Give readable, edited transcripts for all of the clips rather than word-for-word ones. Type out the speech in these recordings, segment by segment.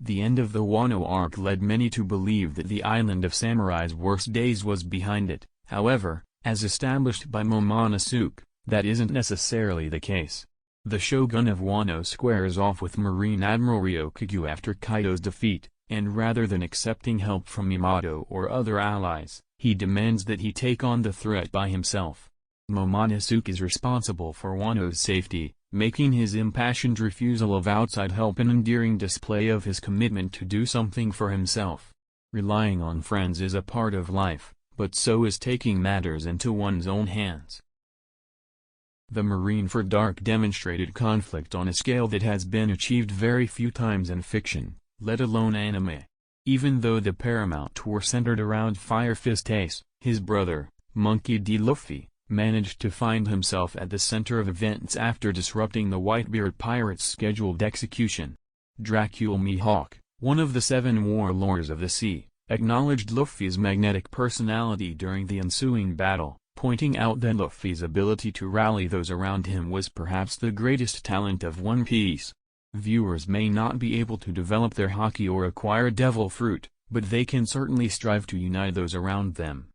The end of the Wano arc led many to believe that the Island of Samurai's worst days was behind it. However, as established by Momonosuke, that isn't necessarily the case. The shogun of Wano squares off with Marine Admiral Ryokaku after Kaido's defeat, and rather than accepting help from Yamato or other allies, he demands that he take on the threat by himself. Momonosuke is responsible for Wano's safety, making his impassioned refusal of outside help an endearing display of his commitment to do something for himself. Relying on friends is a part of life, but so is taking matters into one's own hands. The Marineford arc demonstrated conflict on a scale that has been achieved very few times in fiction, let alone anime. Even though the Paramount were centered around Fire Fist Ace, his brother, Monkey D. Luffy, managed to find himself at the center of events after disrupting the Whitebeard pirates' scheduled execution. Dracula Mihawk, one of the 7 warlords of the sea, acknowledged Luffy's magnetic personality during the ensuing battle, pointing out that Luffy's ability to rally those around him was perhaps the greatest talent of One Piece. Viewers may not be able to develop their haki or acquire devil fruit, but they can certainly strive to unite those around them.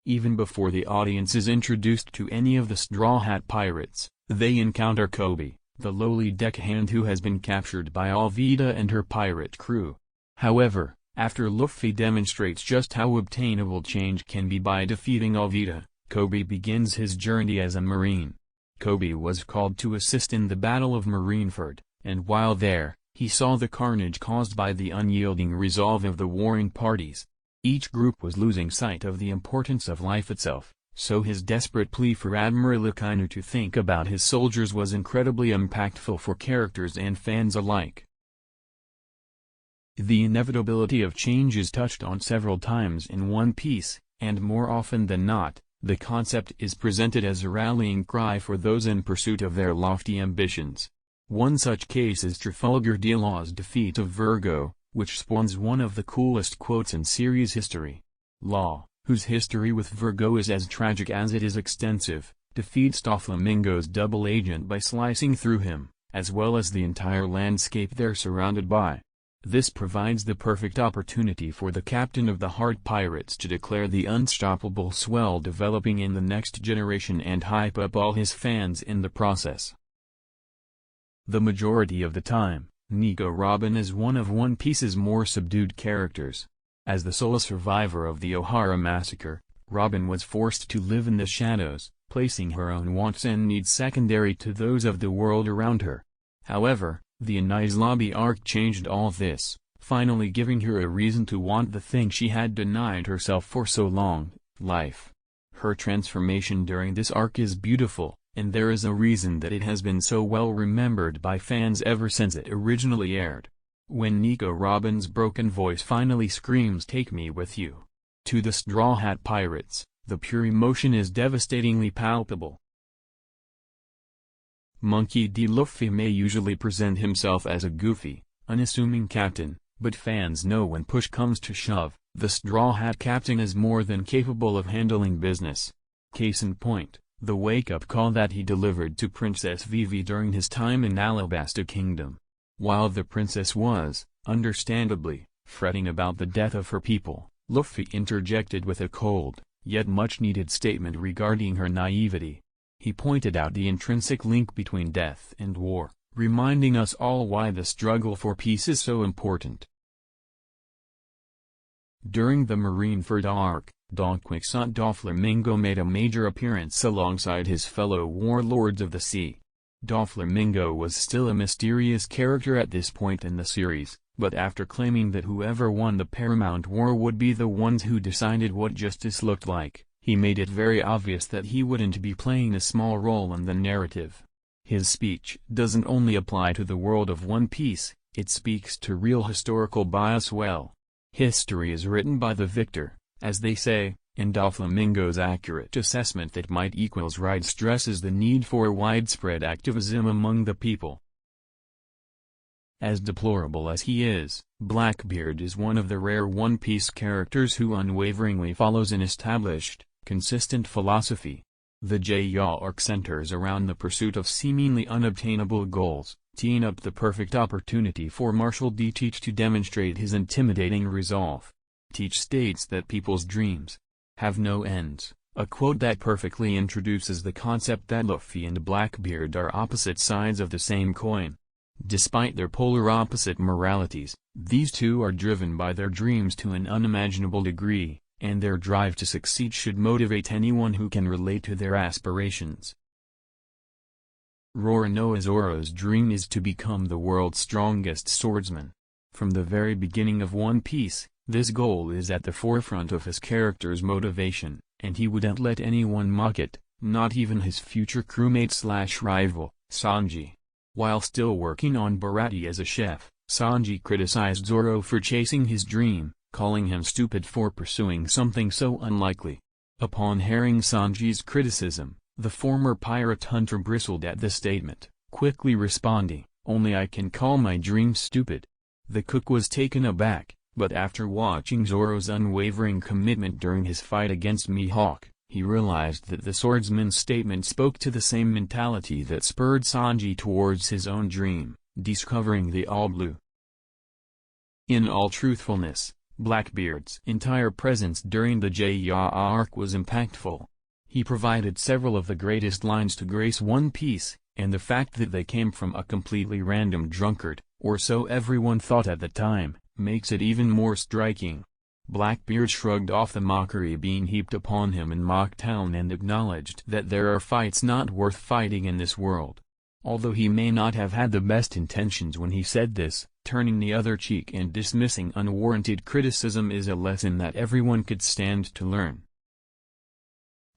Even before the audience is introduced to any of the Straw Hat Pirates, they encounter Kobe, the lowly deckhand who has been captured by Alvida and her pirate crew. However, after Luffy demonstrates just how obtainable change can be by defeating Alvida, Kobe begins his journey as a Marine. Kobe was called to assist in the Battle of Marineford, and while there, he saw the carnage caused by the unyielding resolve of the warring parties. Each group was losing sight of the importance of life itself, so his desperate plea for Admiral Akainu to think about his soldiers was incredibly impactful for characters and fans alike. The inevitability of change is touched on several times in One Piece, and more often than not, the concept is presented as a rallying cry for those in pursuit of their lofty ambitions. One such case is Trafalgar de Law's defeat of Virgo, which spawns one of the coolest quotes in series history. Law, whose history with Virgo is as tragic as it is extensive, defeats Doflamingo's double agent by slicing through him, as well as the entire landscape they're surrounded by. This provides the perfect opportunity for the captain of the Heart Pirates to declare the unstoppable swell developing in the next generation and hype up all his fans in the process. The majority of the time, Nico Robin is one of One Piece's more subdued characters. As the sole survivor of the Ohara massacre, Robin was forced to live in the shadows, placing her own wants and needs secondary to those of the world around her. However, the Enies Lobby arc changed all this, finally giving her a reason to want the thing she had denied herself for so long, life. Her transformation during this arc is beautiful, and there is a reason that it has been so well remembered by fans ever since it originally aired. When Nico Robin's broken voice finally screams "Take me with you" to the Straw Hat Pirates, the pure emotion is devastatingly palpable. Monkey D. Luffy may usually present himself as a goofy, unassuming captain, but fans know when push comes to shove, the Straw Hat captain is more than capable of handling business. Case in point, the wake-up call that he delivered to Princess Vivi during his time in Alabasta Kingdom. While the princess was, understandably, fretting about the death of her people, Luffy interjected with a cold, yet much-needed statement regarding her naivety. He pointed out the intrinsic link between death and war, reminding us all why the struggle for peace is so important. During the Marineford arc, Don Quixote Doflamingo made a major appearance alongside his fellow warlords of the sea. Doflamingo was still a mysterious character at this point in the series, but after claiming that whoever won the Paramount War would be the ones who decided what justice looked like, he made it very obvious that he wouldn't be playing a small role in the narrative. His speech doesn't only apply to the world of One Piece, it speaks to real historical bias well. History is written by the victor, as they say, and Doflamingo's accurate assessment that might equals right stresses the need for widespread activism among the people. As deplorable as he is, Blackbeard is one of the rare One Piece characters who unwaveringly follows an established, consistent philosophy. The J-Ya arc centers around the pursuit of seemingly unobtainable goals, teeing up the perfect opportunity for Marshall D. Teach to demonstrate his intimidating resolve. Teach states that people's dreams have no ends, a quote that perfectly introduces the concept that Luffy and Blackbeard are opposite sides of the same coin. Despite their polar opposite moralities, these two are driven by their dreams to an unimaginable degree, and their drive to succeed should motivate anyone who can relate to their aspirations. Roronoa Zoro's dream is to become the world's strongest swordsman. From the very beginning of One Piece, this goal is at the forefront of his character's motivation, and he wouldn't let anyone mock it, not even his future crewmate/rival, Sanji. While still working on Baratie as a chef, Sanji criticized Zoro for chasing his dream, calling him stupid for pursuing something so unlikely. Upon hearing Sanji's criticism, the former pirate hunter bristled at the statement, quickly responding, "Only I can call my dream stupid." The cook was taken aback, but after watching Zoro's unwavering commitment during his fight against Mihawk, he realized that the swordsman's statement spoke to the same mentality that spurred Sanji towards his own dream, discovering the All Blue. In all truthfulness, Blackbeard's entire presence during the J-Ya arc was impactful. He provided several of the greatest lines to grace One Piece, and the fact that they came from a completely random drunkard, or so everyone thought at the time, makes it even more striking. Blackbeard shrugged off the mockery being heaped upon him in Mocktown and acknowledged that there are fights not worth fighting in this world. Although he may not have had the best intentions when he said this, turning the other cheek and dismissing unwarranted criticism is a lesson that everyone could stand to learn.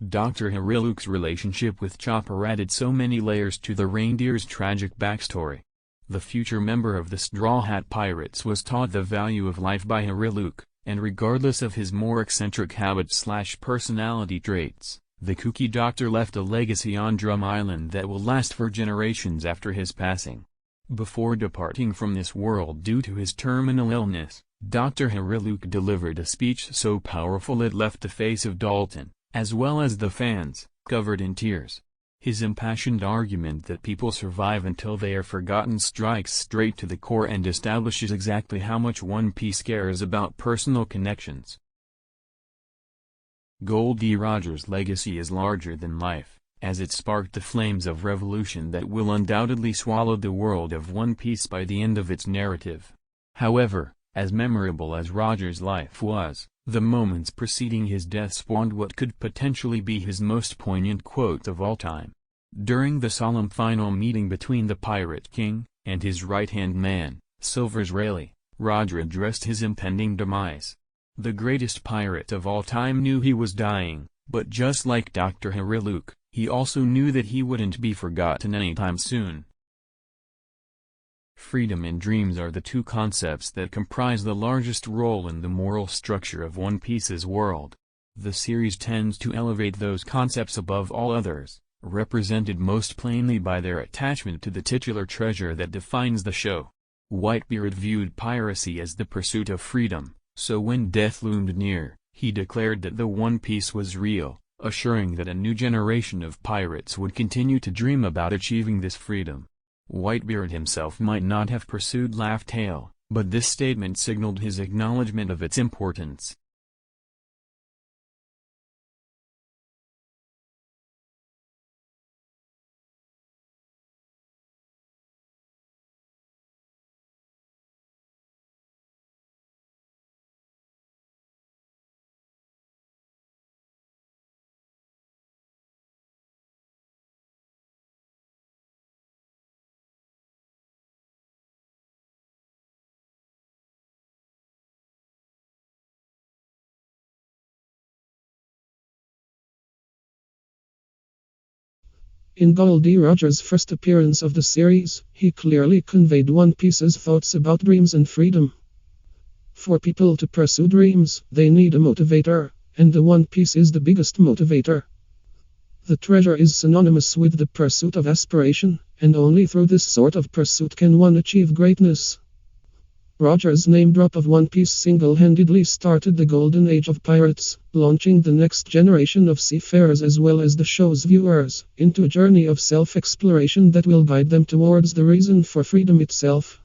Dr. Hariluke's relationship with Chopper added so many layers to the reindeer's tragic backstory. The future member of the Straw Hat Pirates was taught the value of life by Hariluke, and regardless of his more eccentric habits/personality traits, the kooky doctor left a legacy on Drum Island that will last for generations after his passing. Before departing from this world due to his terminal illness, Dr. Hariluke delivered a speech so powerful it left the face of Dalton, as well as the fans, covered in tears. His impassioned argument that people survive until they are forgotten strikes straight to the core and establishes exactly how much One Piece cares about personal connections. Goldie Roger's legacy is larger than life, as it sparked the flames of revolution that will undoubtedly swallow the world of One Piece by the end of its narrative. However, as memorable as Roger's life was, the moments preceding his death spawned what could potentially be his most poignant quote of all time. During the solemn final meeting between the Pirate King and his right-hand man, Silver's Rayleigh, Roger addressed his impending demise. The greatest pirate of all time knew he was dying, but just like Dr. Hariluke, he also knew that he wouldn't be forgotten anytime soon. Freedom and dreams are the two concepts that comprise the largest role in the moral structure of One Piece's world. The series tends to elevate those concepts above all others, represented most plainly by their attachment to the titular treasure that defines the show. Whitebeard viewed piracy as the pursuit of freedom, so when death loomed near, he declared that the One Piece was real, assuring that a new generation of pirates would continue to dream about achieving this freedom. Whitebeard himself might not have pursued Laugh Tale, but this statement signaled his acknowledgement of its importance. In Goldie Roger's first appearance of the series, he clearly conveyed One Piece's thoughts about dreams and freedom. For people to pursue dreams, they need a motivator, and the One Piece is the biggest motivator. The treasure is synonymous with the pursuit of aspiration, and only through this sort of pursuit can one achieve greatness. Roger's name drop of One Piece single-handedly started the golden age of pirates, launching the next generation of seafarers as well as the show's viewers into a journey of self-exploration that will guide them towards the reason for freedom itself.